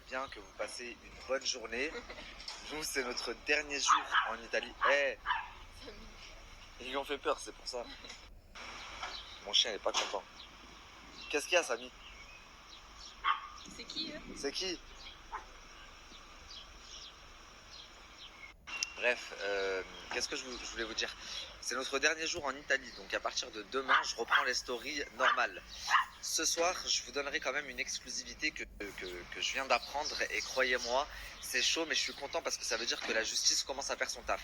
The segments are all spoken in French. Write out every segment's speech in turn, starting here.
bien, que vous passez une bonne journée. Nous, c'est notre dernier jour en Italie. Ils lui ont fait peur, c'est pour ça. Mon chien n'est pas content. Qu'est-ce qu'il y a, Samy? C'est qui eux? C'est qui? Bref, qu'est-ce que je voulais vous dire? C'est notre dernier jour en Italie, donc à partir de demain, je reprends les stories normales. Ce soir, je vous donnerai quand même une exclusivité que je viens d'apprendre, et croyez-moi, c'est chaud, mais je suis content parce que ça veut dire que la justice commence à faire son taf.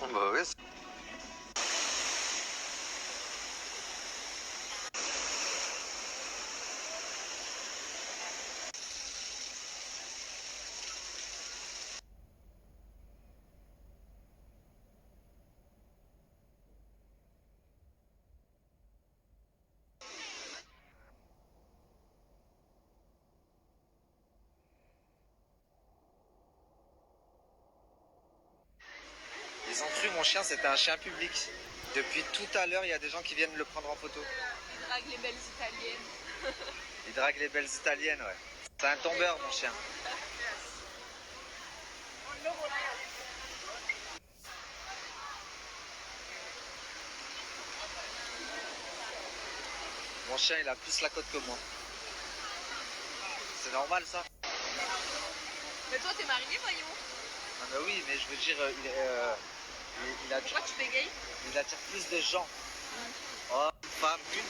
Oh bah ouais. Ils ont cru mon chien, c'était un chien public. Depuis tout à l'heure, il y a des gens qui viennent le prendre en photo. Ils draguent les belles italiennes. Il drague les belles italiennes, ouais. C'est un tombeur, mon chien. Mon chien, il a plus la côte que moi. C'est normal, ça? Mais toi t'es marié, voyons. Ah bah oui, mais je veux dire, il attire, Pourquoi tu bégayes? il attire plus de gens. Oh, une femme, une.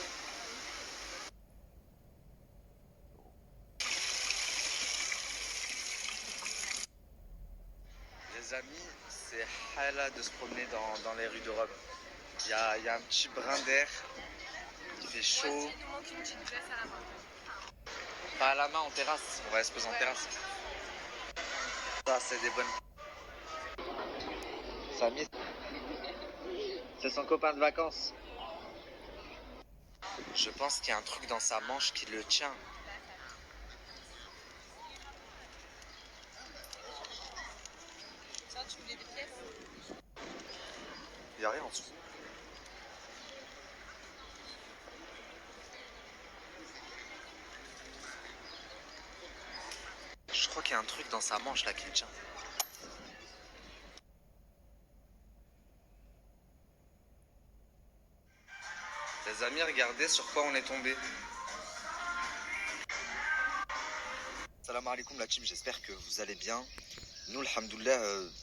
Les amis, c'est hala de se promener dans les rues de Rome. Il y a un petit brin d'air, il fait Moi chaud. aussi, il nous manque une petite glace à la main. Pas à la main, en terrasse. On va se poser en terrasse. Ça, c'est des bonnes. Samy, c'est son copain de vacances. Je pense qu'il y a un truc dans sa manche qui le tient. Ça, tu voulais des pièces? Il n'y a rien en dessous. Je crois qu'il y a un truc dans sa manche là qui le tient. Les amis, regardez sur quoi on est tombé. Salam alaikum la team, j'espère que vous allez bien. Nous, alhamdoulilah,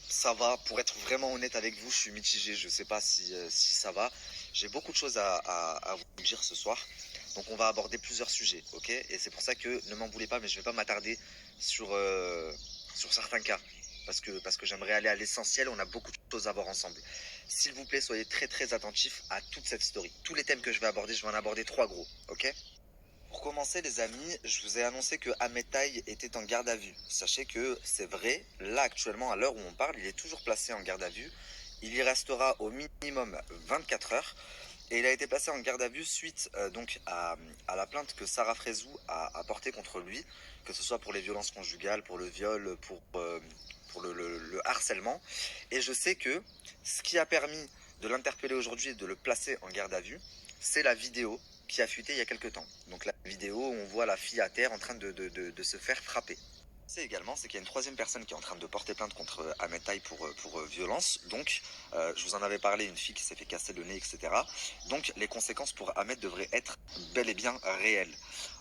ça va. Pour être vraiment honnête avec vous, je suis mitigé. Je ne sais pas si ça va. J'ai beaucoup de choses à vous dire ce soir. Donc on va aborder plusieurs sujets, ok? Et c'est pour ça que ne m'en voulez pas, mais je ne vais pas m'attarder sur certains cas. Parce que j'aimerais aller à l'essentiel, on a beaucoup de choses à voir ensemble. S'il vous plaît, soyez très très attentifs à toute cette story. Tous les thèmes que je vais aborder, je vais en aborder 3 gros, ok? Pour commencer les amis, je vous ai annoncé que Ahmed Taï était en garde à vue. Sachez que c'est vrai, là actuellement à l'heure où on parle, il est toujours placé en garde à vue. Il y restera au minimum 24 heures. Et il a été placé en garde à vue suite donc à la plainte que Sarah Frézou a portée contre lui, que ce soit pour les violences conjugales, pour le viol, pour le harcèlement. Et je sais que ce qui a permis de l'interpeller aujourd'hui et de le placer en garde à vue, c'est la vidéo qui a fuité il y a quelques temps. Donc la vidéo où on voit la fille à terre en train de se faire frapper. C'est également, c'est qu'il y a une troisième personne qui est en train de porter plainte contre Ahmed Taï pour violence. Donc, je vous en avais parlé, une fille qui s'est fait casser le nez, etc. Donc, les conséquences pour Ahmed devraient être bel et bien réelles.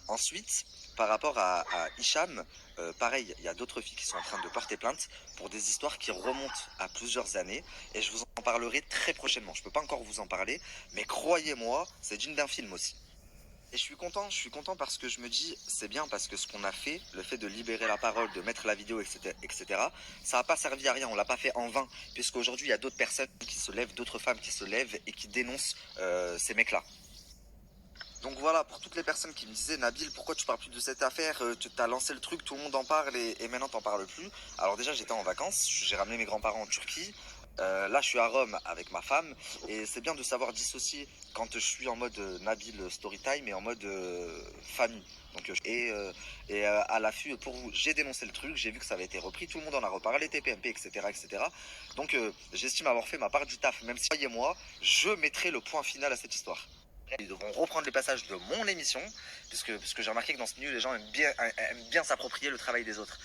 Ensuite, par rapport à Hicham, pareil, il y a d'autres filles qui sont en train de porter plainte pour des histoires qui remontent à plusieurs années. Et je vous en parlerai très prochainement. Je ne peux pas encore vous en parler, mais croyez-moi, c'est digne d'un film aussi. Et je suis content parce que je me dis, c'est bien parce que ce qu'on a fait, le fait de libérer la parole, de mettre la vidéo, etc., ça n'a pas servi à rien, on l'a pas fait en vain, puisqu'aujourd'hui il y a d'autres personnes qui se lèvent, d'autres femmes qui se lèvent et qui dénoncent ces mecs-là. Donc voilà, pour toutes les personnes qui me disaient Nabil, pourquoi tu parles plus de cette affaire? Tu as lancé le truc, tout le monde en parle et maintenant t'en parles plus. Alors déjà j'étais en vacances, j'ai ramené mes grands-parents en Turquie. Là je suis à Rome avec ma femme et c'est bien de savoir dissocier quand je suis en mode Nabil Storytime et en mode famille. Donc à l'affût pour vous, j'ai dénoncé le truc, j'ai vu que ça avait été repris, tout le monde en a reparlé, TPMP, etc., etc. Donc j'estime avoir fait ma part du taf, même si croyez-moi, je mettrai le point final à cette histoire. Ils devront reprendre les passages de mon émission, puisque j'ai remarqué que dans ce milieu, les gens aiment bien s'approprier le travail des autres.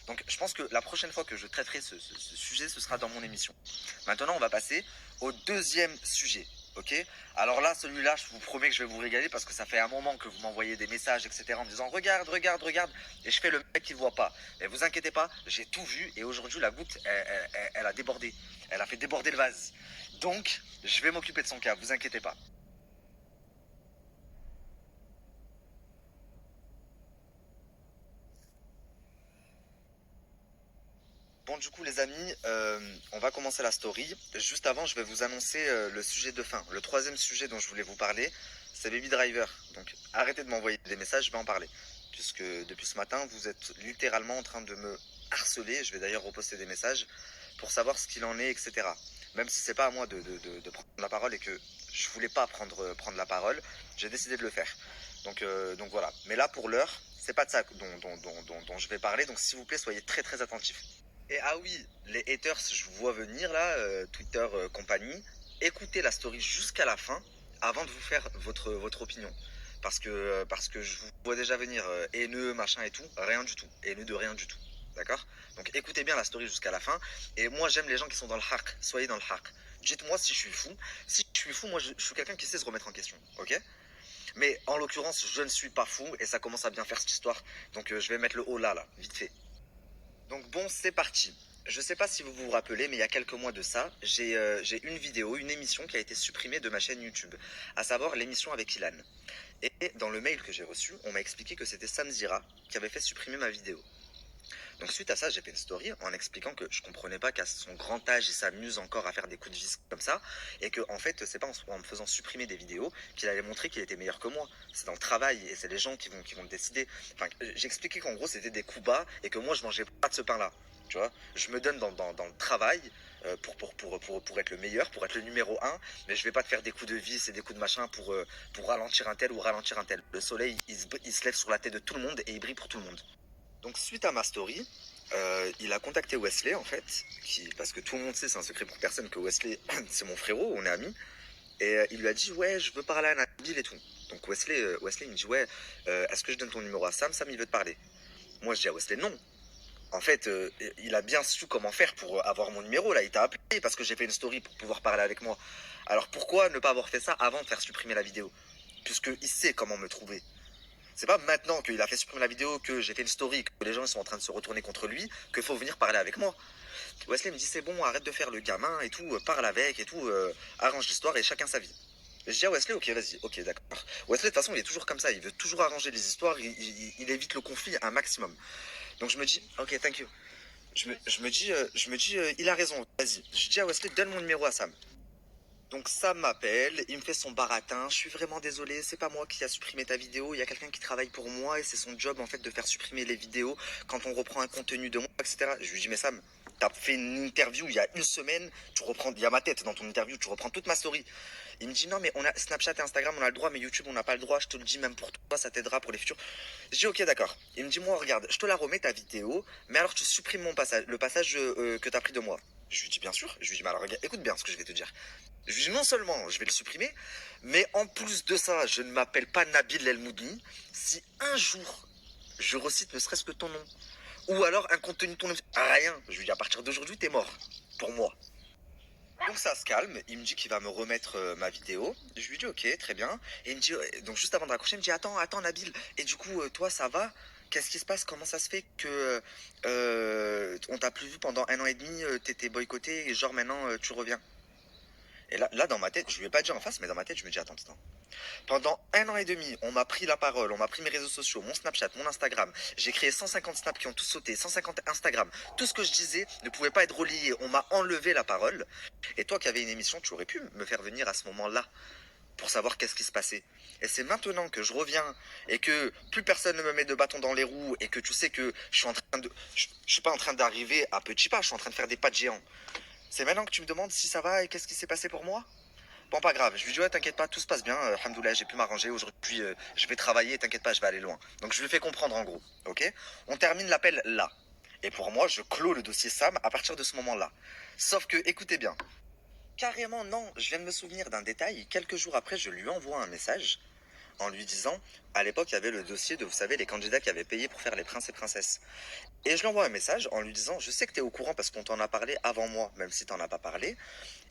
Donc je pense que la prochaine fois que je traiterai ce sujet, ce sera dans mon émission. Maintenant, on va passer au deuxième sujet. Ok. Alors là, celui-là, je vous promets que je vais vous régaler parce que ça fait un moment que vous m'envoyez des messages, etc. en me disant regarde, regarde, regarde. Et je fais le mec qui ne voit pas. Mais vous inquiétez pas, j'ai tout vu et aujourd'hui, la goutte, elle a débordé. Elle a fait déborder le vase. Donc, je vais m'occuper de son cas, vous inquiétez pas. Bon, du coup, les amis, on va commencer la story. Juste avant, je vais vous annoncer le sujet de fin. Le troisième sujet dont je voulais vous parler, c'est Baby Driver. Donc, arrêtez de m'envoyer des messages, je vais en parler. Puisque depuis ce matin, vous êtes littéralement en train de me harceler. Je vais d'ailleurs reposter des messages pour savoir ce qu'il en est, etc. Même si c'est pas à moi de prendre la parole et que je voulais pas prendre la parole, j'ai décidé de le faire. Donc voilà. Mais là, pour l'heure, c'est pas de ça dont je vais parler. Donc s'il vous plaît, soyez très très attentifs. Et ah oui, les haters, je vous vois venir là, Twitter compagnie, écoutez la story jusqu'à la fin avant de vous faire votre opinion. Parce que je vous vois déjà venir haineux, machin et tout, rien du tout. Haineux de rien du tout. D'accord? Donc écoutez bien la story jusqu'à la fin. Et moi j'aime les gens qui sont dans le haq. Soyez dans le haq. Dites-moi si je suis fou. Si je suis fou, moi je suis quelqu'un qui sait se remettre en question. Ok? Mais en l'occurrence, je ne suis pas fou et ça commence à bien faire cette histoire. Donc je vais mettre le haut là, vite fait. Donc bon, c'est parti. Je sais pas si vous vous rappelez, mais il y a quelques mois de ça, j'ai une vidéo, une émission qui a été supprimée de ma chaîne YouTube, à savoir l'émission avec Ilan. Et dans le mail que j'ai reçu, on m'a expliqué que c'était Samzira qui avait fait supprimer ma vidéo. Donc suite à ça, j'ai fait une story en expliquant que je comprenais pas qu'à son grand âge, il s'amuse encore à faire des coups de vis comme ça, et que en fait, c'est pas en me faisant supprimer des vidéos qu'il allait montrer qu'il était meilleur que moi. C'est dans le travail et c'est les gens qui vont le décider. Enfin, j'expliquais qu'en gros, c'était des coups bas et que moi, je mangeais pas de ce pain-là. Tu vois, je me donne dans le travail pour être le meilleur, pour être le numéro un, mais je vais pas te faire des coups de vis et des coups de machin pour ralentir un tel ou ralentir un tel. Le soleil, il se lève sur la tête de tout le monde et il brille pour tout le monde. Donc suite à ma story, il a contacté Wesley en fait, parce que tout le monde sait, c'est un secret pour personne que Wesley, c'est mon frérot, on est amis. Et il lui a dit ouais, je veux parler à Nabil et tout. Donc Wesley il me dit ouais, est-ce que je donne ton numéro à Sam? Sam il veut te parler. Moi je dis à Wesley non. En fait, il a bien su comment faire pour avoir mon numéro là. Il t'a appelé parce que j'ai fait une story pour pouvoir parler avec moi. Alors pourquoi ne pas avoir fait ça avant de faire supprimer la vidéo? Puisqu'il sait comment me trouver. C'est pas maintenant qu'il a fait supprimer la vidéo, que j'ai fait une story, que les gens sont en train de se retourner contre lui, qu'il faut venir parler avec moi. Wesley me dit c'est bon, arrête de faire le gamin et tout, parle avec et tout, arrange l'histoire et chacun sa vie. Et je dis à Wesley, ok, vas-y, ok, d'accord. Wesley, de toute façon, il est toujours comme ça, il veut toujours arranger les histoires, il évite le conflit un maximum. Donc je me dis, ok, thank you. Je me dis, il a raison, vas-y. Je dis à Wesley, donne mon numéro à Sam. Donc Sam m'appelle, il me fait son baratin, je suis vraiment désolé, c'est pas moi qui a supprimé ta vidéo, il y a quelqu'un qui travaille pour moi et c'est son job en fait de faire supprimer les vidéos quand on reprend un contenu de moi, etc. Je lui dis mais Sam, t'as fait une interview il y a une semaine, il y a ma tête dans ton interview, tu reprends toute ma story. Il me dit non mais on a Snapchat et Instagram, on a le droit, mais YouTube on n'a pas le droit, je te le dis même pour toi, ça t'aidera pour les futurs. Je dis ok d'accord. Il me dit moi regarde, je te la remets ta vidéo, mais alors tu supprimes mon passage, le passage que t'as pris de moi. Je lui dis bien sûr, je lui dis mais alors regarde, écoute bien ce que je vais te dire. Je lui dis non seulement je vais le supprimer, mais en plus de ça, je ne m'appelle pas Nabil El Moudni. Si un jour je recite ne serait-ce que ton nom, ou alors un contenu de ton nom, rien, je lui dis à partir d'aujourd'hui t'es mort, pour moi. Donc ça se calme, il me dit qu'il va me remettre ma vidéo. Je lui dis ok, très bien. Et il me dit, donc juste avant de raccrocher, il me dit attends Nabil, et du coup toi ça va? Qu'est-ce qui se passe? Comment ça se fait que on t'a plus vu pendant 1 an et demi, t'étais boycotté et genre maintenant tu reviens? Et là, dans ma tête, je lui ai pas dit en face, mais dans ma tête, je me dis, attends. Pendant 1 an et demi, on m'a pris la parole, on m'a pris mes réseaux sociaux, mon Snapchat, mon Instagram. J'ai créé 150 snaps qui ont tous sauté, 150 Instagram. Tout ce que je disais ne pouvait pas être relié. On m'a enlevé la parole. Et toi qui avais une émission, tu aurais pu me faire venir à ce moment-là. pour savoir qu'est-ce qui se passait. Et c'est maintenant que je reviens et que plus personne ne me met de bâton dans les roues et que tu sais que je suis pas en train d'arriver à petits pas, je suis en train de faire des pas de géant. C'est maintenant que tu me demandes si ça va et qu'est-ce qui s'est passé pour moi? Bon, pas grave. Je lui dis, ouais, t'inquiète pas, tout se passe bien. Alhamdoulilah, j'ai pu m'arranger. Aujourd'hui, je vais travailler, t'inquiète pas, je vais aller loin. Donc, je lui fais comprendre en gros. Ok? On termine l'appel là. Et pour moi, je clôt le dossier Sam à partir de ce moment-là. Sauf que, écoutez bien. Carrément, non. Je viens de me souvenir d'un détail. Quelques jours après, je lui envoie un message en lui disant, à l'époque, il y avait le dossier de, vous savez, les candidats qui avaient payé pour faire les princes et princesses. Et je lui envoie un message en lui disant, je sais que tu es au courant parce qu'on t'en a parlé avant moi, même si tu n'en as pas parlé.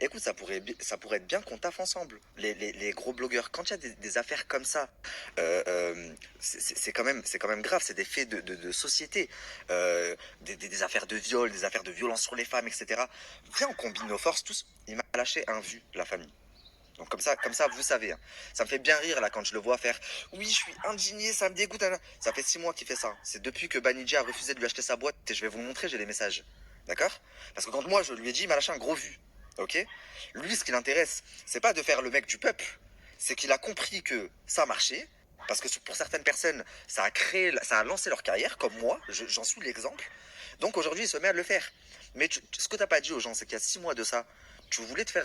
Écoute, ça pourrait être bien qu'on taffe ensemble. Les gros blogueurs, quand il y a des affaires comme ça, c'est quand même grave, c'est des faits de société. Des affaires de viol, des affaires de violence sur les femmes, etc. Viens, on combine nos forces tous. Il m'a lâché un vu, la famille. Donc comme ça, vous savez, hein. Ça me fait bien rire là quand je le vois faire. Oui, je suis indigné, ça me dégoûte. Ça fait 6 mois qu'il fait ça. C'est depuis que Banidji a refusé de lui acheter sa boîte. Et je vais vous le montrer, j'ai les messages. D'accord? Parce que quand moi je lui ai dit, il m'a lâché un gros vu. Ok? Lui, ce qui l'intéresse, c'est pas de faire le mec du peuple. C'est qu'il a compris que ça marchait. Parce que pour certaines personnes, ça a lancé leur carrière, comme moi, j'en suis l'exemple. Donc aujourd'hui, il se met à le faire. Mais ce que t'as pas dit aux gens, c'est qu'il y a 6 mois de ça, tu voulais te faire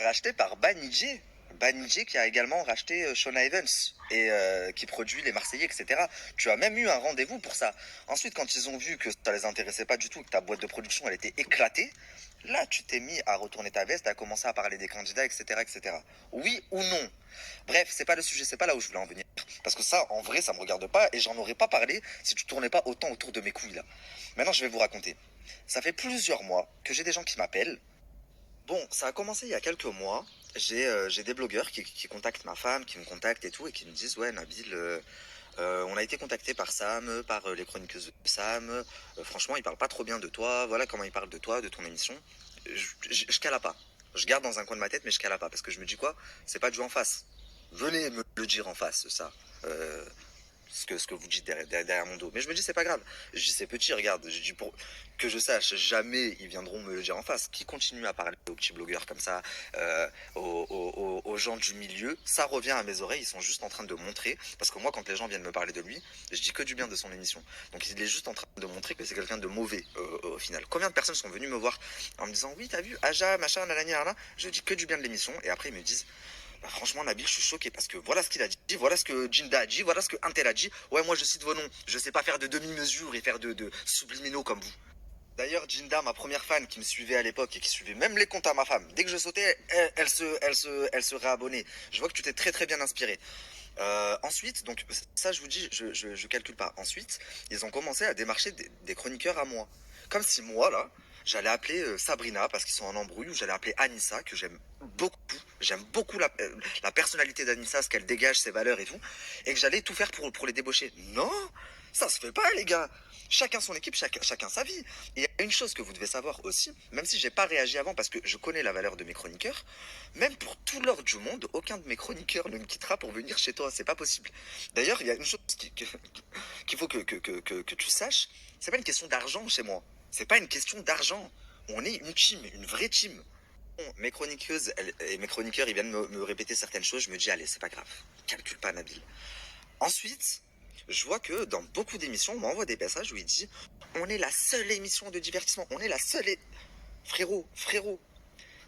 racheter par Banijé. Banijé qui a également racheté Shona Evans et qui produit les Marseillais, etc. Tu as même eu un rendez-vous pour ça. Ensuite, quand ils ont vu que ça les intéressait pas du tout, que ta boîte de production elle était éclatée, là tu t'es mis à retourner ta veste, à commencer à parler des candidats, etc., etc. Oui ou non? Bref, c'est pas le sujet, c'est pas là où je voulais en venir. Parce que ça, en vrai, ça me regarde pas et j'en aurais pas parlé si tu tournais pas autant autour de mes couilles là. Maintenant, je vais vous raconter. Ça fait plusieurs mois que j'ai des gens qui m'appellent. Bon, ça a commencé il y a quelques mois. J'ai des blogueurs qui contactent ma femme, qui me contactent et tout, et qui me disent, ouais, Nabil, on a été contacté par Sam, par les chroniqueuses de Sam. Franchement, il parle pas trop bien de toi. Voilà comment il parle de toi, de ton émission. Je cala pas. Je garde dans un coin de ma tête, mais je cala pas parce que je me dis quoi? C'est pas du en face. Venez me le dire en face, ça. Euh, ce que vous dites derrière mon dos. Mais je me dis, c'est pas grave. Je dis, c'est petit, regarde. Je dis, pour que je sache, jamais ils viendront me le dire en face. Qui continue à parler aux petits blogueurs comme ça, aux gens du milieu, ça revient à mes oreilles. Ils sont juste en train de montrer. Parce que moi, quand les gens viennent me parler de lui, je dis que du bien de son émission. Donc il est juste en train de montrer que c'est quelqu'un de mauvais au final. Combien de personnes sont venues me voir en me disant, oui, t'as vu, Aja, machin, nanani, nanana. Je dis que du bien de l'émission. Et après, ils me disent, bah, franchement, Nabil, je suis choqué parce que voilà ce qu'il a dit, voilà ce que Jinda a dit, voilà ce que Intel a dit. Ouais, moi je cite vos noms. Je sais pas faire de demi-mesure et faire de subliminaux comme vous. D'ailleurs, Jinda, ma première fan qui me suivait à l'époque et qui suivait même les comptes à ma femme, dès que je sautais, elle se réabonnait. Je vois que tu t'es très très bien inspiré. Ensuite, donc ça je vous dis, je calcule pas. Ensuite, ils ont commencé à démarcher des chroniqueurs à moi. Comme si moi, là, j'allais appeler Sabrina parce qu'ils sont en embrouille, ou j'allais appeler Anissa, que j'aime beaucoup. J'aime beaucoup la personnalité d'Anissa, ce qu'elle dégage, ses valeurs et tout. Et que j'allais tout faire pour les débaucher. Non, ça se fait pas, les gars. Chacun son équipe, chacun sa vie. Et il y a une chose que vous devez savoir aussi, même si j'ai pas réagi avant parce que je connais la valeur de mes chroniqueurs, même pour tout l'or du monde, aucun de mes chroniqueurs ne me quittera pour venir chez toi. C'est pas possible. D'ailleurs, il y a une chose qu'il faut que tu saches, c'est pas une question d'argent chez moi. C'est pas une question d'argent. On est une team, une vraie team. Bon, mes chroniqueuses et mes chroniqueurs, ils viennent me répéter certaines choses. Je me dis, allez, c'est pas grave. Calcule pas, Nabil. Ensuite, je vois que dans beaucoup d'émissions, on m'envoie des messages où il dit, on est la seule émission de divertissement. On est la seule. Frérot,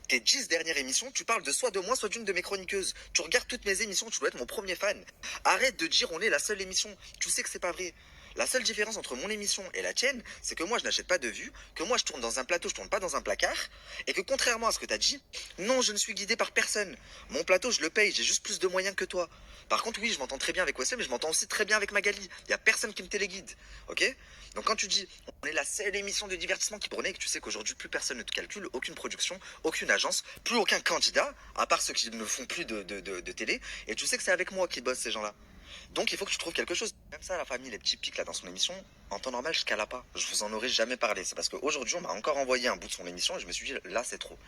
tes 10 dernières émissions, tu parles de soit de moi, soit d'une de mes chroniqueuses. Tu regardes toutes mes émissions, tu dois être mon premier fan. Arrête de dire on est la seule émission. Tu sais que c'est pas vrai. La seule différence entre mon émission et la tienne, c'est que moi je n'achète pas de vues, que moi je tourne dans un plateau, je tourne pas dans un placard, et que contrairement à ce que tu as dit, non, je ne suis guidé par personne. Mon plateau, je le paye, j'ai juste plus de moyens que toi. Par contre, oui, je m'entends très bien avec Wessel, mais je m'entends aussi très bien avec Magali. Il y a personne qui me téléguide, ok? Donc quand tu dis, on est la seule émission de divertissement qui prenait, et que tu sais qu'aujourd'hui plus personne ne te calcule, aucune production, aucune agence, plus aucun candidat, à part ceux qui ne font plus de télé, et tu sais que c'est avec moi qui bossent ces gens-là. Donc il faut que tu trouves quelque chose. Même ça, la famille, les petits pics là dans son émission, en temps normal, je cala pas. Je vous en aurais jamais parlé. C'est parce qu'aujourd'hui, on m'a encore envoyé un bout de son émission et je me suis dit, là, c'est trop.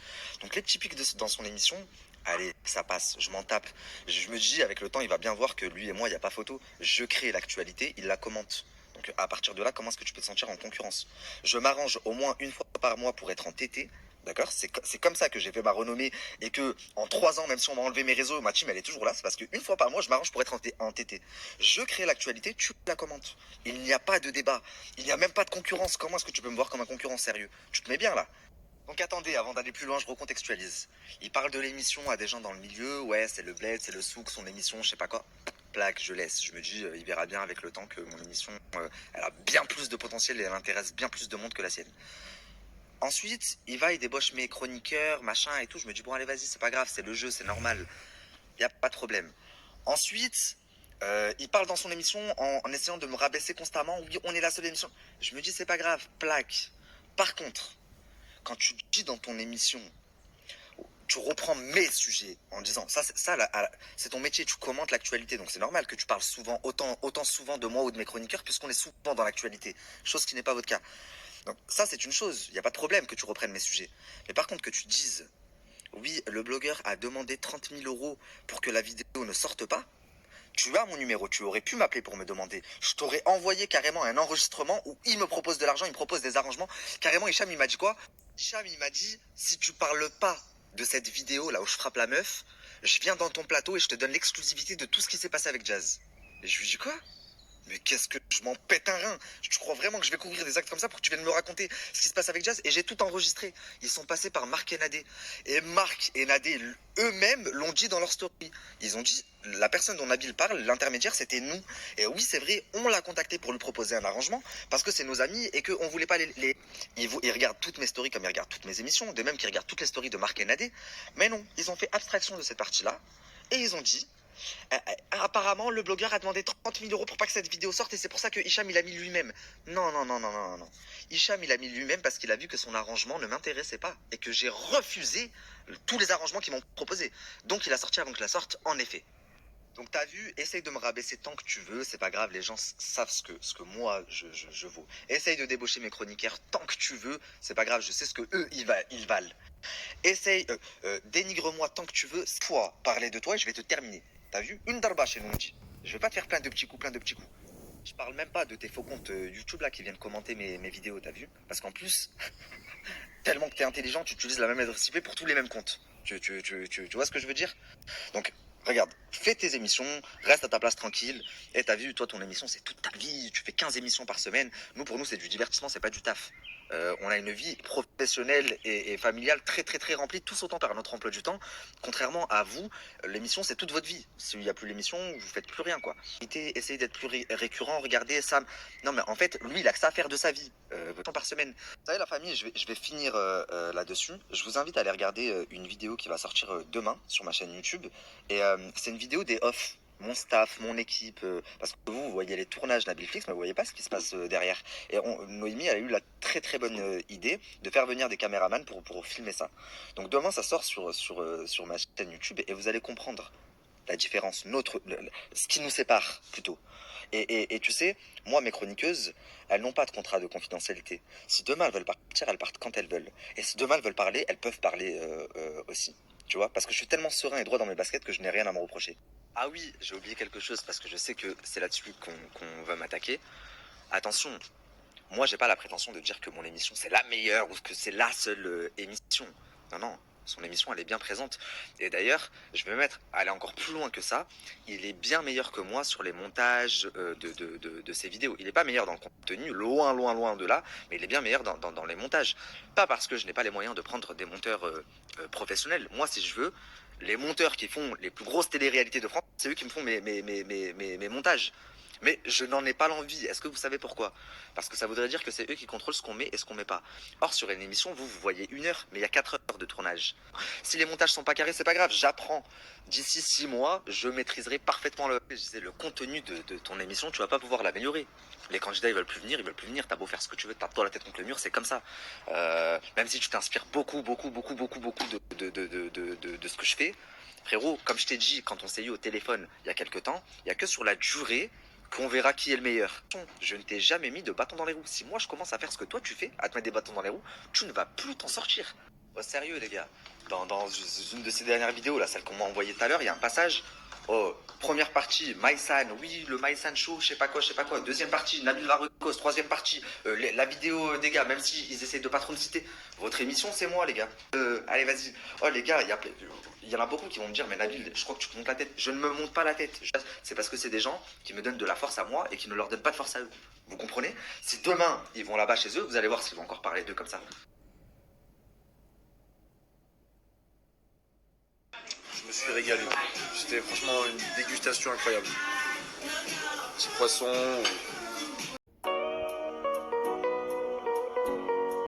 Donc les petits pics dans son émission, allez, ça passe, je m'en tape. Je me dis, avec le temps, il va bien voir que lui et moi, il n'y a pas photo. Je crée l'actualité, il la commente. Donc à partir de là, comment est-ce que tu peux te sentir en concurrence? Je m'arrange au moins une fois par mois pour être en TT. D'accord, c'est comme ça que j'ai fait ma renommée et que en 3 ans, même si on m'a enlevé mes réseaux, ma team elle est toujours là. C'est parce qu'une fois par mois, je m'arrange pour être en TT. Je crée l'actualité, tu la commentes. Il n'y a pas de débat. Il n'y a même pas de concurrence. Comment est-ce que tu peux me voir comme un concurrent sérieux? Tu te mets bien là. Donc attendez, avant d'aller plus loin, je recontextualise. Il parle de l'émission à des gens dans le milieu. Ouais, c'est le bled, c'est le souk, son émission, je sais pas quoi. Plaque, je laisse. Je me dis, il verra bien avec le temps que mon émission, elle a bien plus de potentiel et elle intéresse bien plus de monde que la sienne. Ensuite, il débauche mes chroniqueurs, machin et tout. Je me dis, bon, allez, vas-y, c'est pas grave, c'est le jeu, c'est normal. Il n'y a pas de problème. Ensuite, il parle dans son émission en essayant de me rabaisser constamment. Oui, on est la seule émission. Je me dis, c'est pas grave, plaque. Par contre, quand tu dis dans ton émission, tu reprends mes sujets en disant, c'est ton métier, tu commentes l'actualité. Donc c'est normal que tu parles souvent, autant souvent de moi ou de mes chroniqueurs, puisqu'on est souvent dans l'actualité. Chose qui n'est pas votre cas. Donc ça, c'est une chose. Il n'y a pas de problème que tu reprennes mes sujets. Mais par contre, que tu dises, oui, le blogueur a demandé 30 000 euros pour que la vidéo ne sorte pas. Tu as mon numéro, tu aurais pu m'appeler pour me demander. Je t'aurais envoyé carrément un enregistrement où il me propose de l'argent, il me propose des arrangements. Carrément, Hicham, il m'a dit quoi? Hicham, il m'a dit, si tu parles pas de cette vidéo là où je frappe la meuf, je viens dans ton plateau et je te donne l'exclusivité de tout ce qui s'est passé avec Jazz. Et je lui dis quoi? Mais qu'est-ce que je m'en pète un rein? Tu crois vraiment que je vais couvrir des actes comme ça pour que tu viennes me raconter ce qui se passe avec Jazz? Et j'ai tout enregistré. Ils sont passés par Marc et Nadé. Et Marc et Nadé eux-mêmes l'ont dit dans leur story. Ils ont dit, la personne dont Nabil parle, l'intermédiaire, c'était nous. Et oui, c'est vrai, on l'a contacté pour lui proposer un arrangement parce que c'est nos amis et qu'on voulait pas les... Ils regardent toutes mes stories comme ils regardent toutes mes émissions, de même qu'ils regardent toutes les stories de Marc et Nadé. Mais non, ils ont fait abstraction de cette partie-là et ils ont dit, apparemment, le blogueur a demandé 30 000 euros pour pas que cette vidéo sorte et c'est pour ça que Hicham il a mis lui-même. Non, non, non, non, non, non. Hicham il a mis lui-même parce qu'il a vu que son arrangement ne m'intéressait pas et que j'ai refusé tous les arrangements qu'ils m'ont proposés. Donc il a sorti avant que je la sorte, en effet. Donc t'as vu, essaye de me rabaisser tant que tu veux, c'est pas grave, les gens savent ce que moi je vaux. Essaye de débaucher mes chroniqueurs tant que tu veux, c'est pas grave, je sais ce que eux ils valent. Essaye, dénigre-moi tant que tu veux, toi, parler de toi et je vais te terminer. T'as vu? Une darba chez Nunji. Je vais pas te faire plein de petits coups, plein de petits coups. Je parle même pas de tes faux comptes YouTube là qui viennent commenter mes vidéos, t'as vu? Parce qu'en plus, tellement que t'es intelligent, tu utilises la même adresse IP pour tous les mêmes comptes. Tu vois ce que je veux dire? Donc, regarde, fais tes émissions, reste à ta place tranquille. Et t'as vu, toi, ton émission, c'est toute ta vie. Tu fais 15 émissions par semaine. Nous, pour nous, c'est du divertissement, c'est pas du taf. On a une vie professionnelle et familiale très très très remplie, tous autant par notre emploi du temps. Contrairement à vous, l'émission c'est toute votre vie. S'il n'y a plus l'émission, vous faites plus rien quoi. Essayez d'être plus récurrent, regardez Sam. Non mais en fait, lui il a que ça à faire de sa vie, temps par semaine. Vous savez la famille, je vais finir là-dessus. Je vous invite à aller regarder une vidéo qui va sortir demain sur ma chaîne YouTube. Et c'est une vidéo des off. Mon staff, mon équipe, parce que vous voyez les tournages Nabilflix, mais vous voyez pas ce qui se passe derrière. Et Noémie, elle a eu la très très bonne idée de faire venir des caméramans pour filmer ça. Donc demain, ça sort sur ma chaîne YouTube et vous allez comprendre la différence, ce qui nous sépare plutôt. Et tu sais, moi, mes chroniqueuses, elles n'ont pas de contrat de confidentialité. Si demain elles veulent partir, elles partent quand elles veulent. Et si demain elles veulent parler, elles peuvent parler aussi. Tu vois, parce que je suis tellement serein et droit dans mes baskets que je n'ai rien à me reprocher. Ah oui, j'ai oublié quelque chose parce que je sais que c'est là-dessus qu'on va m'attaquer. Attention, moi j'ai pas la prétention de dire que mon émission c'est la meilleure ou que c'est la seule émission. Non, non, son émission elle est bien présente. Et d'ailleurs, je vais même aller encore plus loin que ça. Il est bien meilleur que moi sur les montages de ses vidéos. Il n'est pas meilleur dans le contenu, loin, loin, loin de là, mais il est bien meilleur dans les montages. Pas parce que je n'ai pas les moyens de prendre des monteurs professionnels. Moi, si je veux, les monteurs qui font les plus grosses télé-réalités de France, c'est eux qui me font mes montages. Mais je n'en ai pas l'envie. Est-ce que vous savez pourquoi? Parce que ça voudrait dire que c'est eux qui contrôlent ce qu'on met et ce qu'on met pas. Or, sur une émission, vous voyez 1 heure, mais il y a 4 heures de tournage. Si les montages sont pas carrés, c'est pas grave, j'apprends. D'ici 6 mois, je maîtriserai parfaitement le contenu de ton émission, tu vas pas pouvoir l'améliorer. Les candidats, ils veulent plus venir, t'as beau faire ce que tu veux, tape-toi la tête contre le mur, c'est comme ça. Même si tu t'inspires beaucoup de ce que je fais, frérot, comme je t'ai dit quand on s'est eu au téléphone il y a quelques temps, il y a que sur la durée qu'on verra qui est le meilleur. Je ne t'ai jamais mis de bâton dans les roues. Si moi je commence à faire ce que toi tu fais, à te mettre des bâtons dans les roues, tu ne vas plus t'en sortir. Oh, sérieux les gars, dans une de ces dernières vidéos, là, celle qu'on m'a envoyée tout à l'heure, il y a un passage. Oh, première partie, Maïsan, oui, le Maïsan Show, je sais pas quoi, je sais pas quoi. Deuxième partie, Nabil Varukos. Troisième partie, la vidéo des gars, même s'ils essayent de pas trop me citer. Votre émission, c'est moi, les gars. Allez, vas-y. Oh, les gars, il y en a beaucoup qui vont me dire, mais Nabil, je crois que tu te montes la tête. Je ne me monte pas la tête. C'est parce que c'est des gens qui me donnent de la force à moi et qui ne leur donnent pas de force à eux. Vous comprenez? Si demain, ils vont là-bas chez eux, vous allez voir s'ils vont encore parler d'eux comme ça. Je me suis régalé. C'était franchement une dégustation incroyable. Petit poisson,